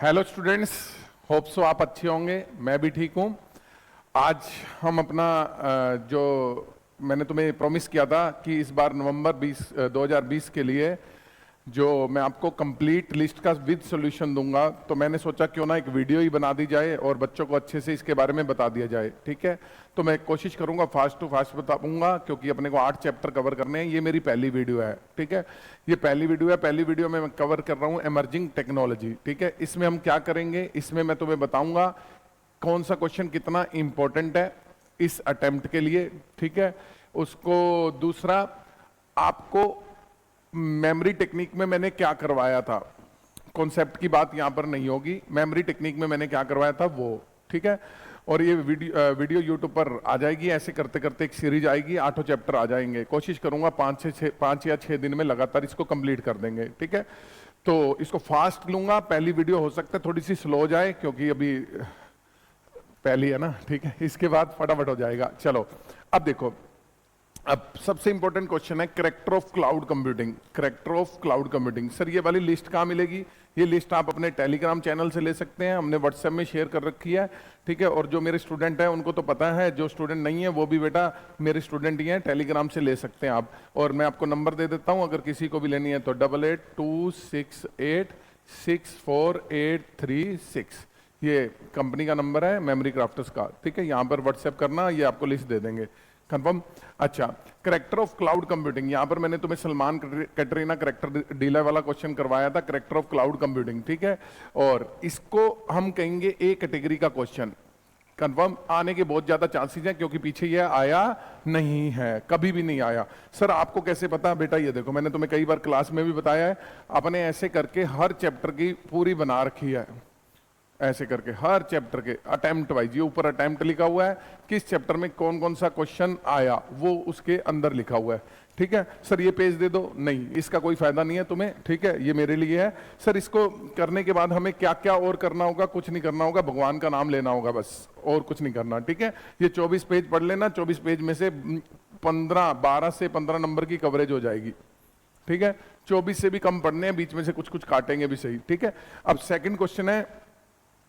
Hello students, hope so आप अच्छे होंगे। मैं भी ठीक हूँ। आज हम अपना जो मैंने तुम्हें प्रॉमिस किया था कि इस बार नवंबर 2020 के लिए जो मैं आपको कंप्लीट लिस्ट का विद सॉल्यूशन दूंगा, तो मैंने सोचा क्यों ना एक वीडियो ही बना दी जाए और बच्चों को अच्छे से इसके बारे में बता दिया जाए। ठीक है, तो मैं कोशिश करूंगा फास्ट टू फास्ट बताऊंगा, क्योंकि अपने को 8 चैप्टर कवर करने हैं। ये मेरी पहली वीडियो है। ठीक है, ये पहली वीडियो है। पहली वीडियो में मैं कवर कर रहा हूँ एमर्जिंग टेक्नोलॉजी। ठीक है, इसमें हम क्या करेंगे, इसमें मैं तुम्हें बताऊंगा कौन सा क्वेश्चन कितना इंपॉर्टेंट है इस अटेम्प्ट के लिए। ठीक है, उसको दूसरा आपको मेमोरी टेक्निक में मैंने क्या करवाया था, कॉन्सेप्ट की बात यहां पर नहीं होगी, मेमोरी टेक्निक में मैंने क्या करवाया था वो। ठीक है, और ये वीडियो यूट्यूब पर आ जाएगी। ऐसे करते करते एक सीरीज आएगी, 8 चैप्टर आ जाएंगे। कोशिश करूंगा 5 या 6 दिन में लगातार इसको कंप्लीट कर देंगे। ठीक है, तो इसको फास्ट लूंगा। पहली वीडियो हो सकता है थोड़ी सी स्लो हो जाए, क्योंकि अभी पहली है ना। ठीक है, इसके बाद फटाफट हो जाएगा। चलो अब देखो, अब सबसे इंपॉर्टेंट क्वेश्चन है character of cloud computing. Character of cloud computing, sir ये वाली लिस्ट कहाँ मिलेगी? ये लिस्ट आप अपने टेलीग्राम चैनल से ले सकते हैं, हमने व्हाट्सएप में शेयर कर रखी है। ठीक है, और जो मेरे स्टूडेंट हैं उनको तो पता है, जो स्टूडेंट नहीं है वो भी बेटा मेरे स्टूडेंट ही हैं, टेलीग्राम से ले सकते हैं आप। और मैं आपको नंबर दे देता हूँ, अगर किसी को भी लेनी है तो 8826864836, ये कंपनी का नंबर है मेमोरी क्राफ्टर्स का। ठीक है, यहाँ पर व्हाट्सएप करना, ये आपको लिस्ट दे देंगे। कंफर्म? अच्छा, करेक्टर ऑफ क्लाउड कंप्यूटिंग, यहां पर मैंने तुम्हें सलमान कैटरीना करेक्टर डीलर वाला क्वेश्चन करवाया था, करेक्टर ऑफ क्लाउड कंप्यूटिंग। ठीक है, और इसको हम कहेंगे ए कैटेगरी का क्वेश्चन। कंफर्म? आने के बहुत ज्यादा चांसेस हैं, क्योंकि पीछे ये आया नहीं है, कभी भी नहीं आया। सर आपको कैसे पता? बेटा ये देखो, मैंने तुम्हें कई बार क्लास में भी बताया है, अपने ऐसे करके हर चैप्टर की पूरी बना रखी है। ऐसे करके हर चैप्टर के अटेम्प्ट वाइज, ये ऊपर अटेम्प्ट लिखा हुआ है, किस चैप्टर में कौन कौन सा क्वेश्चन आया वो उसके अंदर लिखा हुआ है। ठीक है, सर ये पेज दे दो, नहीं इसका कोई फायदा नहीं है तुम्हें। ठीक है, ये मेरे लिए है। सर इसको करने के बाद हमें क्या क्या और करना होगा? कुछ नहीं करना होगा, भगवान का नाम लेना होगा बस, और कुछ नहीं करना। ठीक है, ये 24 पेज पढ़ लेना, 24 पेज में से 12 से 15 नंबर की कवरेज हो जाएगी। ठीक है, 24 से भी कम पढ़ने हैं, बीच में से कुछ कुछ काटेंगे भी सही। ठीक है, अब सेकेंड क्वेश्चन है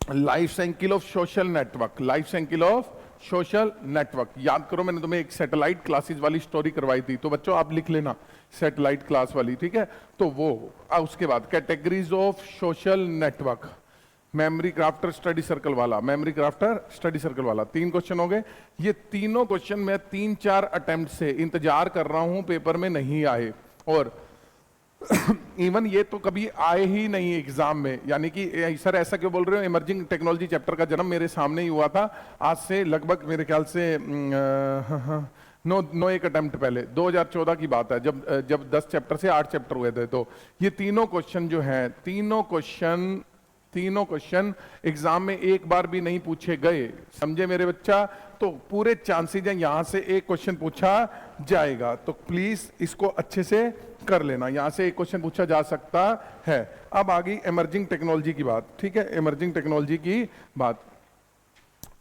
life cycle of social network. Life cycle of social network, याद करो मैंने तुम्हें एक सैटेलाइट क्लासेस वाली स्टोरी करवाई थी, तो बच्चों आप लिख लेना सैटेलाइट क्लास वाली। ठीक है, तो वो उसके बाद categories of social network, memory crafter study circle वाला, मेमोरी क्राफ्टर स्टडी सर्कल वाला। 3 क्वेश्चन हो गए। ये तीनों क्वेश्चन मैं 3-4 अटेम्प्ट से इंतजार कर रहा हूं, पेपर में नहीं आए, और इवन ये तो कभी आए ही नहीं एग्जाम में। यानी कि सर ऐसा क्यों बोल रहे हो? इमर्जिंग टेक्नोलॉजी चैप्टर का जन्म मेरे सामने ही हुआ था, आज से लगभग मेरे ख्याल से 1 अटेम्प्ट पहले, 2014 की बात है, जब 10 चैप्टर से 8 चैप्टर हुए थे। तो ये तीनों क्वेश्चन जो हैं, तीनों क्वेश्चन एग्जाम में एक बार भी नहीं पूछे गए, समझे मेरे बच्चा? तो पूरे चांसेस हैं यहां से एक क्वेश्चन पूछा जाएगा, तो प्लीज इसको अच्छे से कर लेना, यहां से एक क्वेश्चन पूछा जा सकता है। अब आ गई इमर्जिंग टेक्नोलॉजी की बात। ठीक है, इमर्जिंग टेक्नोलॉजी की बात,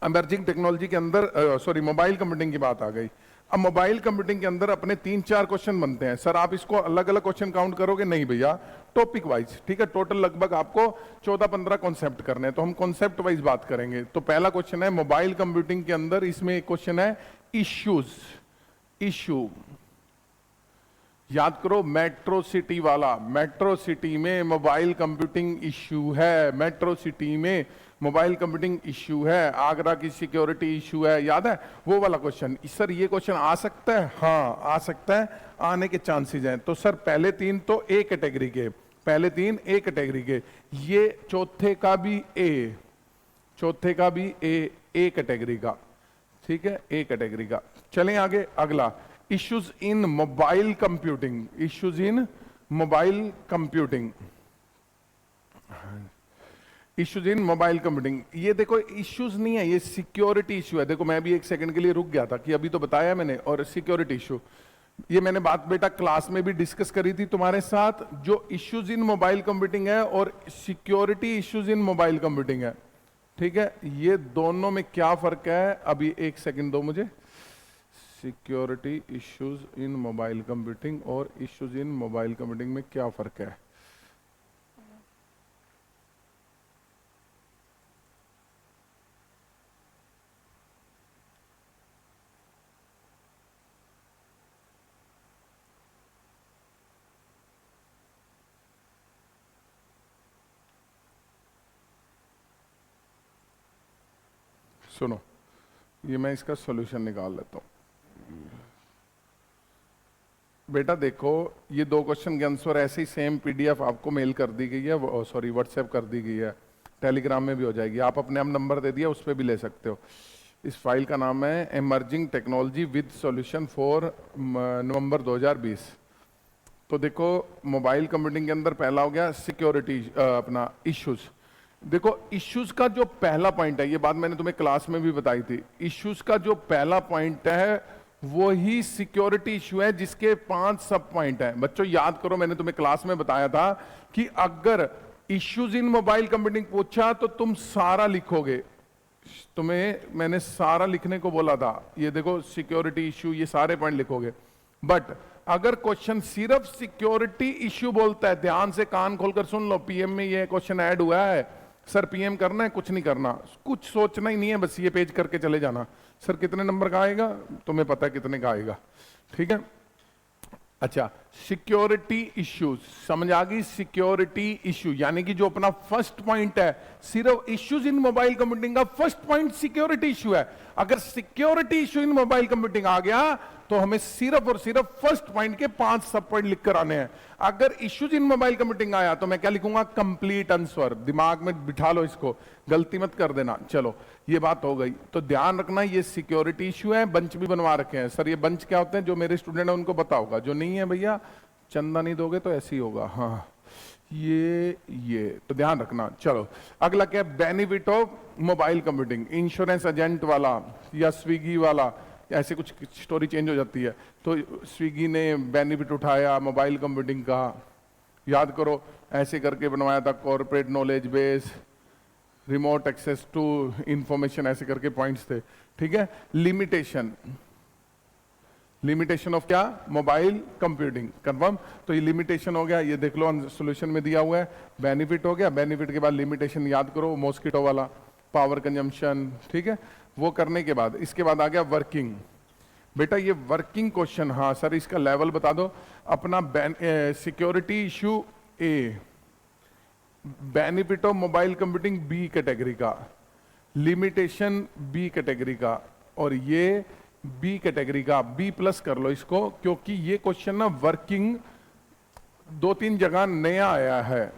इमर्जिंग टेक्नोलॉजी के अंदर मोबाइल कंप्यूटिंग की बात आ गई। अब मोबाइल कंप्यूटिंग के अंदर अपने 3-4 क्वेश्चन बनते हैं। सर आप इसको अलग अलग क्वेश्चन काउंट करोगे? नहीं भैया, टॉपिक वाइज। ठीक है, टोटल लगभग आपको 14-15 कॉन्सेप्ट करने हैं, तो हम कॉन्सेप्ट वाइज बात करेंगे। तो पहला क्वेश्चन है मोबाइल कंप्यूटिंग के अंदर, इसमें एक क्वेश्चन है इश्यूज। इश्यू याद करो, मेट्रो सिटी वाला, मेट्रो सिटी में मोबाइल कंप्यूटिंग इश्यू है, मेट्रो सिटी में मोबाइल कंप्यूटिंग इश्यू है, आगरा की सिक्योरिटी इश्यू है, याद है वो वाला क्वेश्चन? सर ये क्वेश्चन आ सकता है? हाँ आ सकता है, आने के चांसेस हैं। तो सर पहले 3 तो ए कैटेगरी के, पहले 3 ए कैटेगरी के, ये चौथे का भी ए, चौथे का भी ए कैटेगरी का। ठीक है, ए कैटेगरी का। चलें आगे, अगला issues in mobile computing, issues in mobile computing, issues in mobile computing. ये देखो इश्यूज नहीं है, ये सिक्योरिटी इश्यू है। देखो मैं भी एक सेकंड के लिए रुक गया था कि अभी तो बताया मैंने, और सिक्योरिटी इश्यू, ये मैंने बात बेटा क्लास में भी डिस्कस करी थी तुम्हारे साथ। जो इश्यूज इन मोबाइल कंप्यूटिंग है और security issues in mobile computing है, ठीक है, ये दोनों में क्या फर्क है? अभी एक सेकंड दो मुझे। Security issues in mobile computing और इश्यूज इन मोबाइल कंप्यूटिंग में क्या फर्क है? सुनो, ये मैं इसका सॉल्यूशन निकाल लेता हूँ। बेटा देखो, ये 2 क्वेश्चन के आंसर ऐसे ही सेम पीडीएफ आपको मेल कर दी गई है, सॉरी व्हाट्सएप कर दी गई है, टेलीग्राम में भी हो जाएगी, आप अपने आप नंबर दे दिया उस पर भी ले सकते हो। इस फाइल का नाम है emerging technology with solution for नवंबर 2020। तो देखो मोबाइल कंप्यूटिंग के अंदर पहला हो गया सिक्योरिटी, अपना इश्यूज। देखो इश्यूज का जो पहला पॉइंट है, ये बात मैंने तुम्हें क्लास में भी बताई थी, इश्यूज का जो पहला पॉइंट है वो ही सिक्योरिटी इशू है जिसके 5 सब पॉइंट है। बच्चों याद करो, मैंने तुम्हें क्लास में बताया था कि अगर इश्यूज इन मोबाइल कंप्यूटिंग पूछा तो तुम सारा लिखोगे, तुम्हें मैंने सारा लिखने को बोला था। ये देखो सिक्योरिटी इशू, ये सारे पॉइंट लिखोगे। बट अगर क्वेश्चन सिर्फ सिक्योरिटी इशू बोलता है, ध्यान से कान खोलकर सुन लो, पीएम में ये क्वेश्चन ऐड हुआ है, सर पीएम करना है, कुछ नहीं करना, कुछ सोचना ही नहीं है, बस ये पेज करके चले जाना। सर कितने नंबर का आएगा, तुम्हें पता है कितने का आएगा, ठीक है। अच्छा, सिक्योरिटी इश्यूज समझ आ गई। सिक्योरिटी इशू यानी कि जो अपना फर्स्ट पॉइंट है, सिर्फ इश्यूज इन मोबाइल कंप्यूटिंग का फर्स्ट पॉइंट सिक्योरिटी इशू है। अगर security issue in mobile computing आ गया तो हमें सिर्फ और सिर्फ फर्स्ट पॉइंट के 5 सब पॉइंट लिख कर आने हैं। अगर इश्यूज इन मोबाइल कंप्यूटिंग आया तो मैं क्या लिखूंगा, कंप्लीट आंसर। दिमाग में बिठा लो इसको, गलती मत कर देना। चलो ये बात हो गई, तो ध्यान रखना ये सिक्योरिटी इशू है। बंच भी बनवा रखे हैं सर, ये बंच क्या होते हैं, जो मेरे स्टूडेंट है उनको पता होगा, जो नहीं है भैया चंदा नहीं दोगे तो ऐसे ही होगा। हाँ ये तो ध्यान रखना। चलो अगला क्या है, benefit of mobile computing. Insurance agent वाला या स्विगी वाला, ऐसे कुछ स्टोरी चेंज हो जाती है। तो स्विगी ने बेनिफिट उठाया मोबाइल कंप्यूटिंग का, याद करो ऐसे करके बनवाया था, corporate knowledge base, remote access to information, ऐसे करके पॉइंट्स थे, ठीक है। लिमिटेशन, लिमिटेशन ऑफ क्या, मोबाइल कंप्यूटिंग, कंफर्म। तो ये लिमिटेशन हो गया, ये देख लो सॉल्यूशन में दिया हुआ है। बेनिफिट हो गया, बेनिफिट के बाद लिमिटेशन याद करो, मॉस्किटो वाला, पावर कंजम्पशन, ठीक है। वो करने के बाद इसके बाद आ गया वर्किंग। बेटा ये वर्किंग क्वेश्चन, हाँ सर इसका लेवल बता दो अपना। Security issue A, benefit of mobile computing B category का, लिमिटेशन बी कैटेगरी का, और ये बी कैटेगरी का, बी प्लस कर लो इसको, क्योंकि ये क्वेश्चन ना वर्किंग 2-3 जगह नया आया है।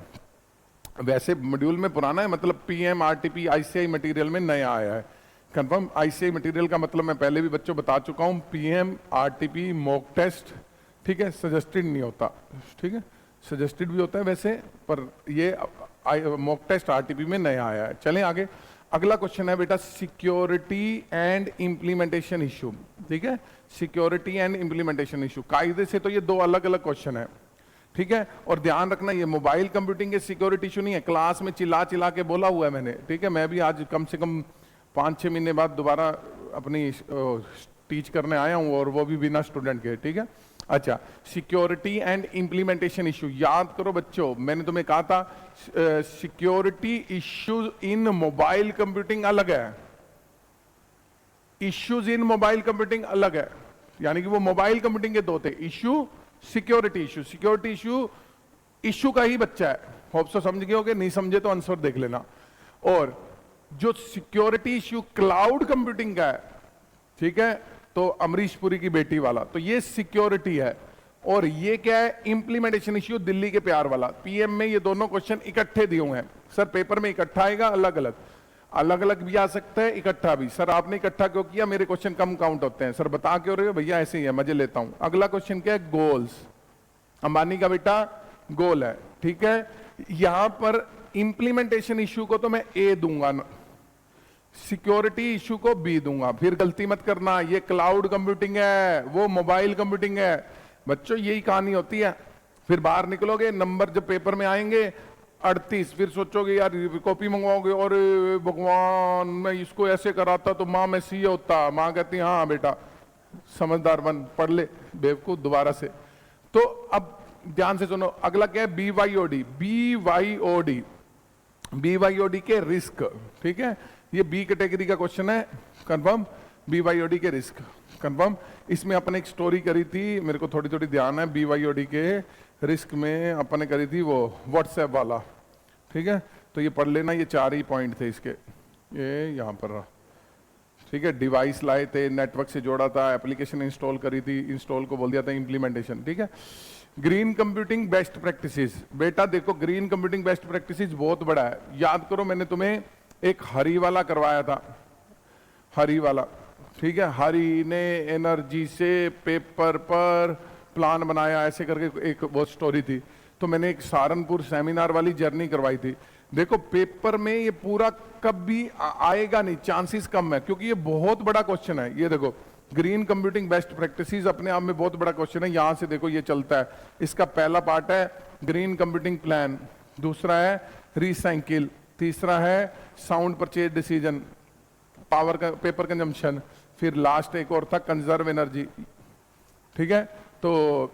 वैसे मॉड्यूल में पुराना है, मतलब पीएम आरटीपी आईसीआई मटेरियल में नया आया है। कंफर्म, आईसीआई मटेरियल का मतलब मैं पहले भी बच्चों बता चुका हूं, पीएम आरटीपी मॉक टेस्ट, ठीक है, सजेस्टेड नहीं होता, ठीक है, सजेस्टेड भी होता है वैसे, पर ये मॉक टेस्ट आरटीपी में नया आया है। चलें आगे। अगला क्वेश्चन है बेटा सिक्योरिटी एंड इंप्लीमेंटेशन इशू, ठीक है, सिक्योरिटी एंड इंप्लीमेंटेशन इशू। कायदे से तो ये 2 अलग अलग क्वेश्चन है, ठीक है। और ध्यान रखना ये मोबाइल कंप्यूटिंग के सिक्योरिटी इशू नहीं है, क्लास में चिल्ला चिल्ला के बोला हुआ है मैंने, ठीक है। मैं भी आज कम से कम 5-6 महीने बाद दोबारा अपनी टीच करने आया हूं, और वो भी बिना स्टूडेंट के, ठीक है। अच्छा, सिक्योरिटी एंड इंप्लीमेंटेशन इशू याद करो बच्चों, मैंने तुम्हें कहा था security issues in mobile computing अलग है, इश्यूज इन मोबाइल कंप्यूटिंग अलग है, यानी कि वो मोबाइल कंप्यूटिंग के 2 थे, issue security issue. Security issue issue का ही बच्चा है, होप सो समझ गए होगे, नहीं समझे तो आंसर देख लेना। और जो सिक्योरिटी इशू क्लाउड कंप्यूटिंग का है, ठीक है, तो अमरीश पुरी की बेटी वाला, तो ये सिक्योरिटी है। और ये क्या है, इंप्लीमेंटेशन इश्यू दिल्ली के प्यार वाला। पीएम में ये दोनों क्वेश्चन इकट्ठे दिए हुए हैं सर, पेपर में इकट्ठा आएगा, अलग अलग, अलग अलग भी आ सकता है, इकट्ठा भी। सर आपने इकट्ठा क्यों किया, मेरे क्वेश्चन कम काउंट होते हैं। सर बता क्यों रहे हो भैया, ऐसे ही है, मजे लेता हूं। अगला क्वेश्चन क्या है, गोल्स। अंबानी का बेटा गोल है, ठीक है। यहां पर इंप्लीमेंटेशन इश्यू को तो मैं ए दूंगा, सिक्योरिटी इशू को बी दूंगा। फिर गलती मत करना, ये क्लाउड कंप्यूटिंग है, वो मोबाइल कंप्यूटिंग है। बच्चों यही कहानी होती है। फिर बाहर निकलोगे, नंबर जब पेपर में आएंगे 38, फिर सोचोगे यार कॉपी मंगवाओगे, और भगवान मैं इसको ऐसे कराता तो माँ मैं सीए होता। माँ कहती हाँ बेटा समझदार बन, पढ़ ले बेवकूफ दोबारा से। तो अब ध्यान से सुनो, अगला क्या है, बीवाईओडी। बीवाईओडी, बीवाईओडी के रिस्क, ठीक है, ये बी कैटेगरी का क्वेश्चन है, कंफर्म। बीवाईओडी के रिस्क, कंफर्म। इसमें अपन एक स्टोरी करी थी, मेरे को थोड़ी थोड़ी ध्यान है, बीवाईओडी के रिस्क में अपन ने करी थी वो व्हाट्सएप वाला, ठीक है। तो ये पढ़ लेना, ये 4 ही पॉइंट थे इसके, ये यहाँ पर रहा, ठीक है, डिवाइस लाए थे, नेटवर्क से जोड़ा था, एप्लीकेशन इंस्टॉल करी थी, इंस्टॉल को बोल दिया था इम्प्लीमेंटेशन। ठीक है, ग्रीन कंप्यूटिंग बेस्ट प्रैक्टिसेस, बेटा देखो ग्रीन कंप्यूटिंग बेस्ट प्रैक्टिसेस बहुत बड़ा है, याद करो मैंने तुम्हें एक हरी वाला करवाया था, हरी वाला, ठीक है, हरी ने एनर्जी से पेपर पर प्लान बनाया, ऐसे करके एक बहुत स्टोरी थी। तो मैंने एक सहारनपुर सेमिनार वाली जर्नी करवाई थी। देखो पेपर में ये पूरा कभी आएगा नहीं, चांसेस कम है, क्योंकि ये बहुत बड़ा क्वेश्चन है। ये देखो ग्रीन कंप्यूटिंग बेस्ट प्रैक्टिसेस अपने आप में बहुत बड़ा क्वेश्चन है। यहां से देखो ये चलता है, इसका पहला पार्ट है ग्रीन कंप्यूटिंग प्लान, दूसरा है रिसाइकिल, तीसरा है साउंड परचेज डिसीजन, पावर का पेपर कंजम्पशन, फिर लास्ट एक और था कंजर्व एनर्जी। ठीक है, तो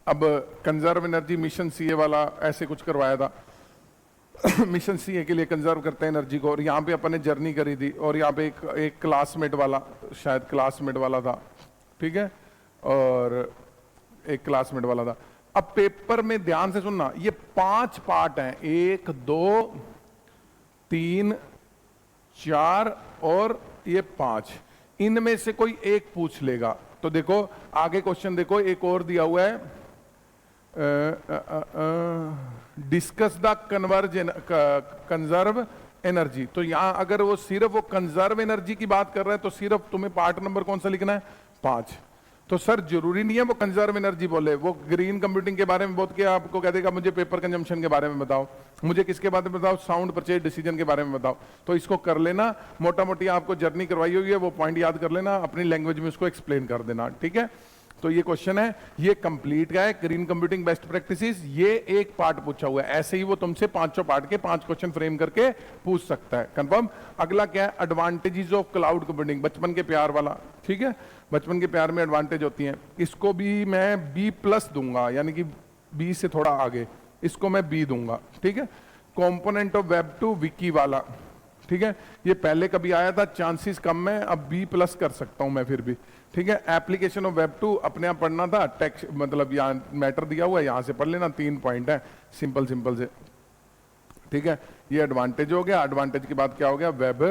अब कंजर्व एनर्जी मिशन सीए वाला ऐसे कुछ करवाया था मिशन सीए के लिए कंजर्व करते हैं एनर्जी को, और यहाँ पे अपन ने जर्नी करी थी, और यहाँ पे एक क्लासमेट वाला, शायद क्लासमेट वाला था, ठीक है, और एक क्लासमेट वाला था। अब पेपर में ध्यान से सुनना, ये 5 पार्ट हैं, 1 2 3 4 और ये 5, इनमें से कोई एक पूछ लेगा। तो देखो आगे क्वेश्चन देखो, एक और दिया हुआ है, डिस्कस द कंजर्व एनर्जी। तो यहां अगर वो सिर्फ वो कंजर्व एनर्जी की बात कर रहा है तो सिर्फ तुम्हें पार्ट नंबर कौन सा लिखना है, 5। तो सर जरूरी नहीं है वो कंजर्व एनर्जी बोले, वो ग्रीन कंप्यूटिंग के बारे में बहुत किया, आपको कह देगा मुझे पेपर कंजम्पशन के बारे में बताओ, मुझे किसके बारे में बताओ, साउंड परचेज डिसीजन के बारे में बताओ। तो इसको कर लेना, मोटा मोटी आपको जर्नी करवाई हुई है, वो पॉइंट याद कर लेना, अपनी लैंग्वेज में उसको एक्सप्लेन कर देना। ठीक है, तो ये क्वेश्चन है, ये कंप्लीट का है ग्रीन कंप्यूटिंग बेस्ट प्रैक्टिसेस, ये एक पार्ट पूछा हुआ है, ऐसे ही वो तुमसे 5 पार्ट के 5 क्वेश्चन फ्रेम करके पूछ सकता है। कंफर्म। अगला क्या है, एडवांटेजेस ऑफ क्लाउड कंप्यूटिंग, बचपन के प्यार वाला। ठीक है, बचपन के प्यार में एडवांटेज होती हैं, इसको भी मैं B+ दूंगा, यानी कि B से थोड़ा आगे, इसको मैं B दूंगा। ठीक है, कंपोनेंट ऑफ वेब 2 विकी वाला, ठीक है, ये पहले कभी आया था, चांसेस कम है, अब B+ कर सकता हूं मैं फिर भी। ठीक है, एप्लीकेशन ऑफ वेब 2 अपने आप पढ़ना था, टेक्स्ट मतलब यहाँ मैटर दिया हुआ है, यहां से पढ़ लेना, 3 पॉइंट है, सिंपल सिंपल से। ठीक है, ये एडवांटेज हो गया। एडवांटेज के बाद क्या हो गया, वेब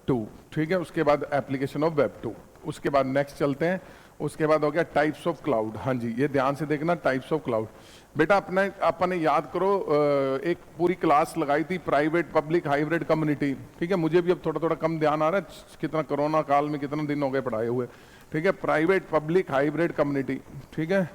2। ठीक है, उसके बाद एप्लीकेशन ऑफ वेब 2, उसके बाद नेक्स्ट चलते हैं, उसके बाद हो गया टाइप्स ऑफ क्लाउड। हाँ जी, ये ध्यान से देखना, टाइप्स ऑफ क्लाउड। बेटा अपने याद करो, एक पूरी क्लास लगाई थी प्राइवेट पब्लिक हाइब्रिड कम्युनिटी। ठीक है, मुझे भी अब थोड़ा थोड़ा कम ध्यान आ रहा है, कितना कोरोना काल में कितना दिन हो गए पढ़ाए हुए। ठीक है, प्राइवेट पब्लिक हाइब्रिड कम्युनिटी। ठीक है,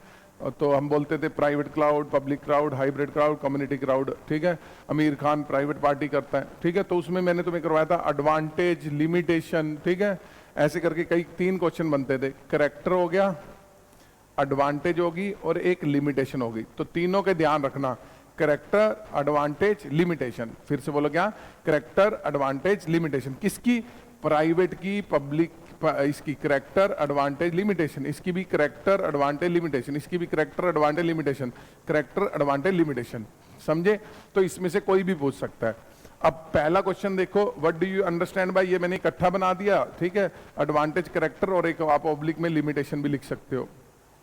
तो हम बोलते थे private cloud, public cloud, hybrid cloud, community cloud. ठीक है, आमिर खान प्राइवेट पार्टी करता है। ठीक है, तो उसमें मैंने तुम्हें करवाया था एडवांटेज, लिमिटेशन। ठीक है, ऐसे करके कई 3 क्वेश्चन बनते थे, करेक्टर हो गया, एडवांटेज होगी और एक लिमिटेशन होगी। तो तीनों के ध्यान रखना, करेक्टर, एडवांटेज, लिमिटेशन। फिर से बोलो क्या, करेक्टर, एडवांटेज, लिमिटेशन। किसकी, प्राइवेट की, पब्लिक, इसकी करेक्टर, एडवांटेज, लिमिटेशन, इसकी भी करेक्टर, एडवांटेज, लिमिटेशन, इसकी भी character, advantage, limitation, character, advantage, limitation. समझे? तो इसमें से कोई भी पूछ सकता है। अब पहला क्वेश्चन देखो, what do you understand by, ये मैंने इकट्ठा बना दिया। ठीक है, एडवांटेज, करेक्टर, और एक आप ऑब्लिक में लिमिटेशन भी लिख सकते हो,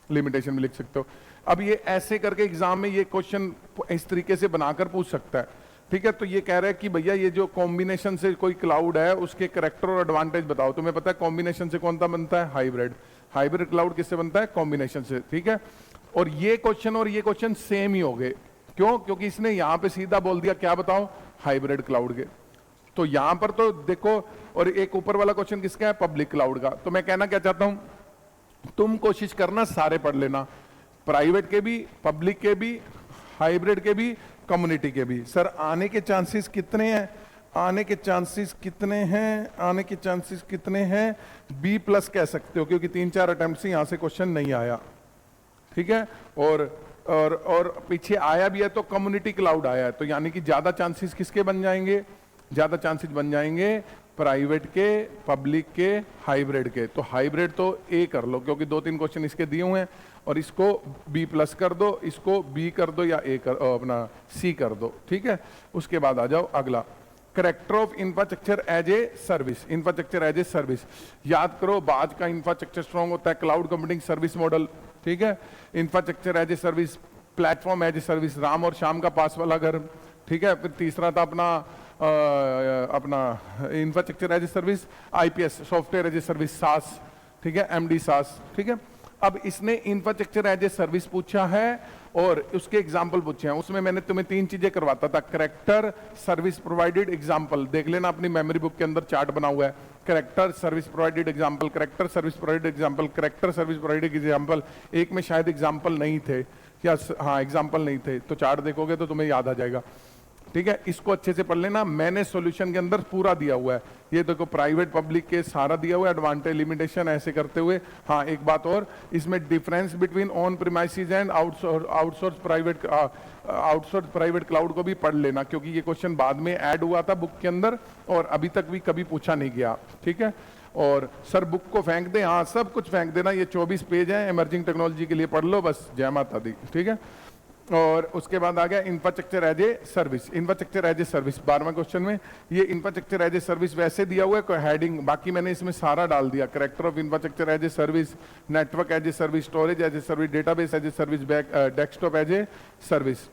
लिमिटेशन भी लिख सकते हो। अब ये ऐसे करके एग्जाम में ये क्वेश्चन इस तरीके से बनाकर पूछ सकता है। ठीक है, तो ये कह रहा है कि भैया ये जो कॉम्बिनेशन से कोई क्लाउड है उसके करेक्टर और एडवांटेज बताओ। तुम्हें पता है कॉम्बिनेशन से कौन सा बनता है, हाइब्रिड। हाइब्रिड क्लाउड किससे बनता है, कॉम्बिनेशन से। ठीक है, और ये क्वेश्चन सेम ही हो गए। क्यों? क्योंकि इसने यहां पे सीधा बोल दिया, क्या बताओ, हाइब्रिड क्लाउड के। तो यहां पर तो देखो, और एक ऊपर वाला क्वेश्चन किसका है, पब्लिक क्लाउड का। तो मैं कहना क्या चाहता हूं, तुम कोशिश करना सारे पढ़ लेना, प्राइवेट के भी, पब्लिक के भी, हाइब्रिड के भी, कम्युनिटी के भी। सर आने के चांसेस कितने हैं, आने के चांसेस कितने हैं, आने के चांसेस कितने हैं, B+ कह सकते हो, क्योंकि 3-4 अटेम्प्ट से यहां से क्वेश्चन नहीं आया। ठीक है, और पीछे आया भी है तो कम्युनिटी क्लाउड आया है, तो यानी कि ज्यादा चांसेस किसके बन जाएंगे, ज्यादा चांसेस बन जाएंगे प्राइवेट के, पब्लिक के, हाइब्रिड के। तो हाइब्रिड तो A कर लो, क्योंकि 2-3 क्वेश्चन इसके दिए हुए हैं, और इसको B+ कर दो, इसको B कर दो, या अपना C कर दो। ठीक है, उसके बाद आ जाओ अगला, character of infrastructure as a service. Infrastructure as a service, याद करो, बाज का इंफ्रास्ट्रक्चर स्ट्रॉन्ग होता है, क्लाउड कंप्यूटिंग सर्विस मॉडल। ठीक है, infrastructure as a service, platform as a service, Ram और श्याम का पास वाला घर। ठीक है, फिर तीसरा था अपना अपना infrastructure as a service, IPS software as a service SaaS, ठीक है, एमडी सास, ठीक है। अब इसने इंफ्रास्ट्रक्चर एज ए सर्विस पूछा है और उसके एग्जाम्पल पूछे हैं। उसमें मैंने तुम्हें 3 चीजें करवाता था, करेक्टर, सर्विस प्रोवाइडेड, एग्जाम्पल। देख लेना अपनी मेमोरी बुक के अंदर चार्ट बना हुआ है, character, service provided, example, character, service provided, example, character, service provided, example. एक में शायद एग्जाम्पल नहीं थे या हाँ एग्जाम्पल नहीं थे, तो चार्ट देखोगे तो तुम्हें याद आ जाएगा, ठीक है। इसको अच्छे से पढ़ लेना, मैंने सॉल्यूशन के अंदर पूरा दिया हुआ है। ये देखो प्राइवेट पब्लिक के सारा दिया हुआ है, एडवांटेज लिमिटेशन ऐसे करते हुए। हाँ एक बात और, इसमें difference between on premises and outsource private cloud को भी पढ़ लेना, क्योंकि ये क्वेश्चन बाद में ऐड हुआ था बुक के अंदर और अभी तक भी कभी पूछा नहीं गया, ठीक है। और सर बुक को फेंक दे, हाँ सब कुछ फेंक देना, ये 24 पेज है, इमर्जिंग टेक्नोलॉजी के लिए पढ़ लो बस, जय माता दी, ठीक है। और उसके बाद आ गया infrastructure as a service. Infrastructure as a service 12वां क्वेश्चन में ये इंफ्रास्ट्रक्चर एज ए सर्विस वैसे दिया हुआ है, कोई हेडिंग, बाकी मैंने इसमें सारा डाल दिया। Character of infrastructure as a service, network as a service, storage as a service, database as a service, desktop as a service.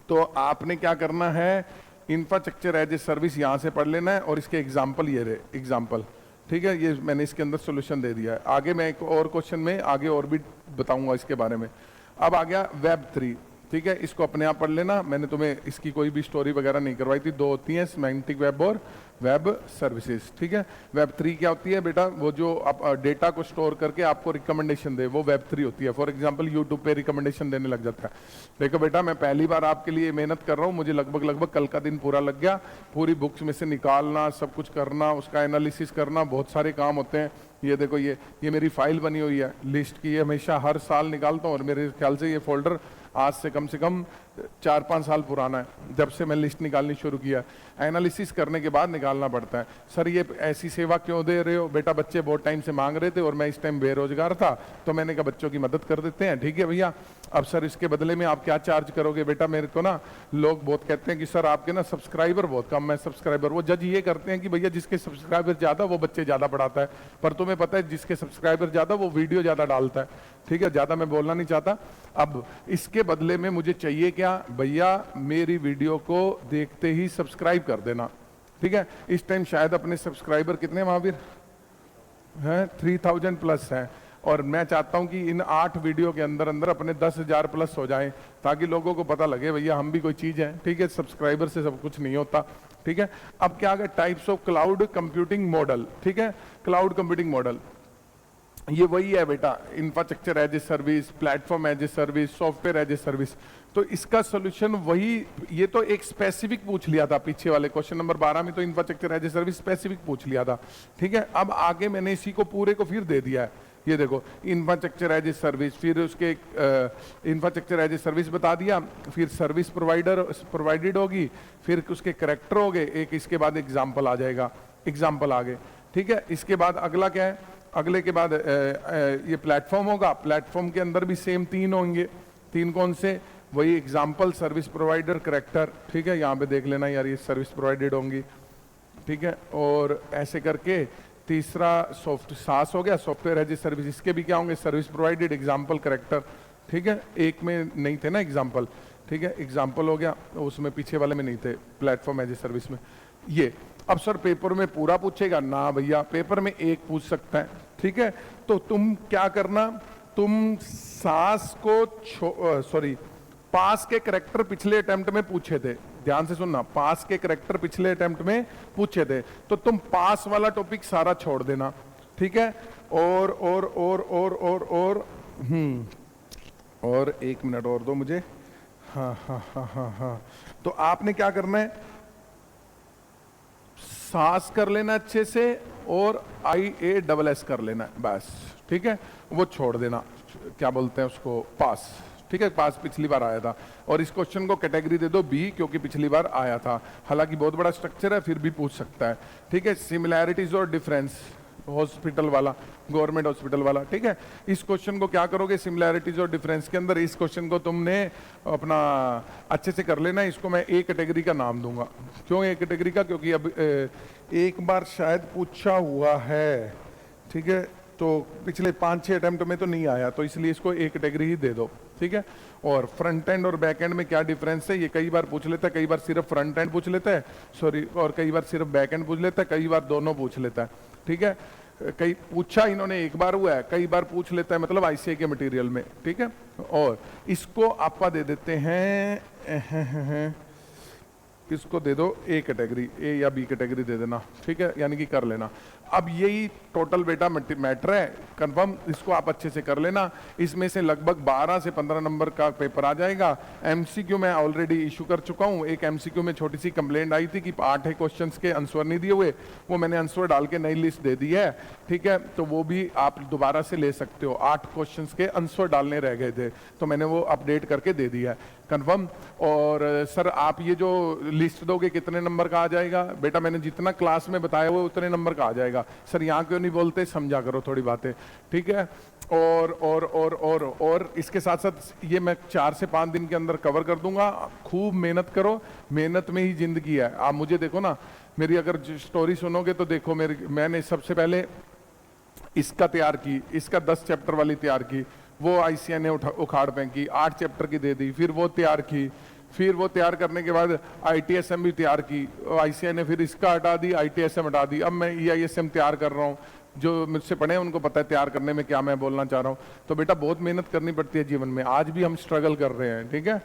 तो आपने क्या करना है, इंफ्रास्ट्रक्चर एज ए सर्विस यहां से पढ़ लेना है और इसके एग्जाम्पल ये रहे, एग्जाम्पल, ठीक है। ये मैंने इसके अंदर सोल्यूशन दे दिया है। आगे मैं एक और क्वेश्चन में आगे और भी बताऊंगा इसके बारे में। अब आ गया वेब 3, ठीक है, इसको अपने आप पढ़ लेना, मैंने तुम्हें इसकी कोई भी स्टोरी वगैरह नहीं करवाई थी, 2 होती हैं, सिमेंटिक वेब और वेब सर्विसेज, ठीक है। वेब 3 क्या होती है बेटा, वो जो आप डेटा को स्टोर करके आपको रिकमेंडेशन दे, वो वेब 3 होती है। फॉर एग्जांपल यूट्यूब पे रिकमेंडेशन देने लग जाता है। देखो बेटा मैं पहली बार आपके लिए मेहनत कर रहा हूँ, मुझे लगभग कल का दिन पूरा लग गया, पूरी बुक्स में से निकालना, सब कुछ करना, उसका एनालिसिस करना, बहुत सारे काम होते हैं। ये देखो ये मेरी फाइल बनी हुई है लिस्ट की, ये हमेशा हर साल निकालता हूँ और मेरे ख्याल से ये फोल्डर आज से कम 4-5 साल पुराना है, जब से मैं लिस्ट निकालनी शुरू किया। एनालिसिस करने के बाद निकालना पड़ता है। सर ये ऐसी सेवा क्यों दे रहे हो? बेटा बच्चे बहुत टाइम से मांग रहे थे और मैं इस टाइम बेरोजगार था, तो मैंने कहा बच्चों की मदद कर देते हैं, ठीक है भैया। अब सर इसके बदले में आप क्या चार्ज करोगे? बेटा मेरे को ना लोग बहुत कहते हैं कि सर आपके ना सब्सक्राइबर बहुत कम है, सब्सक्राइबर, वो जज ये करते हैं कि भैया जिसके सब्सक्राइबर ज्यादा वो बच्चे ज्यादा पढ़ाता है, पर तुम्हें पता है जिसके सब्सक्राइबर ज्यादा वो वीडियो ज्यादा डालता है, ठीक है। ज्यादा मैं बोलना नहीं चाहता। अब इसके बदले में मुझे चाहिए क्या? भैया मेरी वीडियो को देखते ही सब्सक्राइब कर देना, ठीक है। इस टाइम शायद अपने सब्सक्राइबर कितने महावीर हैं? 3000 प्लस हैं, और मैं चाहता हूं कि इन 8 वीडियो के अंदर अंदर अपने 10,000 प्लस हो जाएं, ताकि लोगों को पता लगे भैया हम भी कोई चीज है, ठीक है। सब्सक्राइबर से सब कुछ नहीं होता, ठीक है। अब क्या आ गया? Types of cloud computing model, ठीक है। क्लाउड कंप्यूटिंग मॉडल ये वही है बेटा, infrastructure as a service, platform as a service, software as a service. तो इसका सॉल्यूशन वही, ये तो एक स्पेसिफिक पूछ लिया था पीछे वाले क्वेश्चन नंबर 12 में, तो infrastructure as a service specific पूछ लिया था, ठीक है। अब आगे मैंने इसी को पूरे को फिर दे दिया है। ये देखो इंफ्रास्ट्रक्चर एज ए सर्विस, फिर उसके इंफ्रास्ट्रक्चर एज ए सर्विस बता दिया, फिर सर्विस प्रोवाइडर प्रोवाइडेड होगी, फिर उसके करेक्टर हो गए एक, इसके बाद एग्जाम्पल आ जाएगा, एग्जाम्पल आ गए, ठीक है। इसके बाद अगला क्या है? अगले के बाद ये प्लेटफॉर्म होगा, प्लेटफॉर्म के अंदर भी सेम 3 होंगे। 3 कौन से? वही एग्जाम्पल, सर्विस प्रोवाइडर, करेक्टर, ठीक है। यहाँ पे देख लेना यार ये सर्विस प्रोवाइडेड होंगी, ठीक है। और ऐसे करके तीसरा सास हो गया, सॉफ्टवेयर एज ए सर्विस, इसके भी क्या होंगे? सर्विस प्रोवाइडेड, एग्जाम्पल, करेक्टर, ठीक है। एक में नहीं थे ना एग्जाम्पल, ठीक है, एग्जाम्पल हो गया, उसमें पीछे वाले में नहीं थे, प्लेटफॉर्म एज ए सर्विस में ये। अब सर पेपर में पूरा पूछेगा ना? भैया पेपर में एक पूछ सकता है, ठीक है। तो तुम क्या करना, तुम सास को पास के करेक्टर पिछले अटेम्प्ट में पूछे थे, ध्यान से सुनना, पास के करेक्टर पिछले अटेम्प्ट में पूछे थे, तो तुम पास वाला टॉपिक सारा छोड़ देना, ठीक है। और 1 मिनट और दो मुझे, हाँ। तो आपने क्या करना है? सास कर लेना अच्छे से और IASS कर लेना है बस, ठीक है। वो छोड़ देना, क्या बोलते हैं उसको, पास, ठीक है। पास पिछली बार आया था, और इस क्वेश्चन को कैटेगरी दे दो B, क्योंकि पिछली बार आया था। हालांकि बहुत बड़ा स्ट्रक्चर है, फिर भी पूछ सकता है, ठीक है। सिमिलैरिटीज और डिफरेंस, हॉस्पिटल वाला, गवर्नमेंट हॉस्पिटल वाला, ठीक है। इस क्वेश्चन को क्या करोगे? सिमिलैरिटीज और डिफरेंस के अंदर इस क्वेश्चन को तुमने अपना अच्छे से कर लेना। इसको मैं A कैटेगरी का नाम दूंगा। क्यों A कैटेगरी का? क्योंकि अब एक बार शायद पूछा हुआ है, ठीक है। तो पिछले 5-6 अटेम्प्ट में तो नहीं आया, तो इसलिए इसको ए कैटेगरी ही दे दो, ठीक है। और फ्रंट एंड और बैक एंड में क्या डिफरेंस है, ये कई बार पूछ लेता है, कई बार सिर्फ फ्रंट एंड पूछ लेता है, सॉरी, और कई बार सिर्फ बैक एंड पूछ लेता है, कई बार दोनों पूछ लेता है, ठीक है। कई पूछा इन्होंने एक बार हुआ है, कई बार पूछ लेता है, मतलब आईसीआई के मटेरियल में, ठीक है। और इसको आपका दे देते हैं, किसको दे दो, ए कैटेगरी, ए या बी कैटेगरी दे देना, ठीक है, यानी कि कर लेना। अब यही टोटल बेटा मैटर है, कंफर्म, इसको आप अच्छे से कर लेना। इसमें से लगभग 12 से 15 नंबर का पेपर आ जाएगा। एमसीक्यू मैं ऑलरेडी इशू कर चुका हूँ। एक एमसीक्यू में छोटी सी कंप्लेंट आई थी कि 8 क्वेश्चंस के आंसर नहीं दिए हुए, वो मैंने आंसर डाल के नई लिस्ट दे दी है, ठीक है। तो वो भी आप दोबारा से ले सकते हो। 8 क्वेश्चंस के आंसर डालने रह गए थे, तो मैंने वो अपडेट करके दे दिया है, कंफर्म। और सर आप ये जो लिस्ट दोगे कितने नंबर का आ जाएगा, बेटा मैंने जितना क्लास में बताया वो उतने नंबर का आ जाएगा। सर यहाँ क्यों नहीं बोलते, समझा करो थोड़ी बातें, ठीक है। और इसके साथ साथ ये मैं 4 से 5 दिन के अंदर कवर कर दूंगा। खूब मेहनत करो, मेहनत में ही जिंदगी है। आप मुझे देखो ना, मेरी अगर स्टोरी सुनोगे तो देखो, मैंने सबसे पहले इसका तैयार की, इसका 10 चैप्टर वाली तैयार की, वो आईसीआई ने उखाड़ फेंकी, 8 चैप्टर की दे दी, फिर वो तैयार की, फिर वो तैयार करने के बाद आईटीएसएम भी तैयार की, आईसीआई ने फिर इसका हटा दी, आईटीएसएम हटा दी। अब मैं ईआईएसएम तैयार कर रहा हूँ। जो मुझसे पढ़े हैं उनको पता है तैयार करने में क्या मैं बोलना चाह रहा हूँ। तो बेटा बहुत मेहनत करनी पड़ती है जीवन में, आज भी हम स्ट्रगल कर रहे हैं, ठीक है,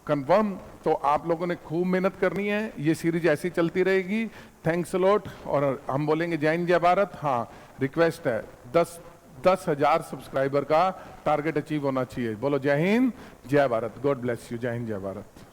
कंफर्म। तो आप लोगों ने खूब मेहनत करनी है, ये सीरीज ऐसी चलती रहेगी। Thanks lot. और हम बोलेंगे जय हिंद जय भारत। हाँ, रिक्वेस्ट है 10,000 सब्सक्राइबर का टारगेट अचीव होना चाहिए। बोलो जय हिंद जय भारत। God bless you. जय हिंद जय भारत।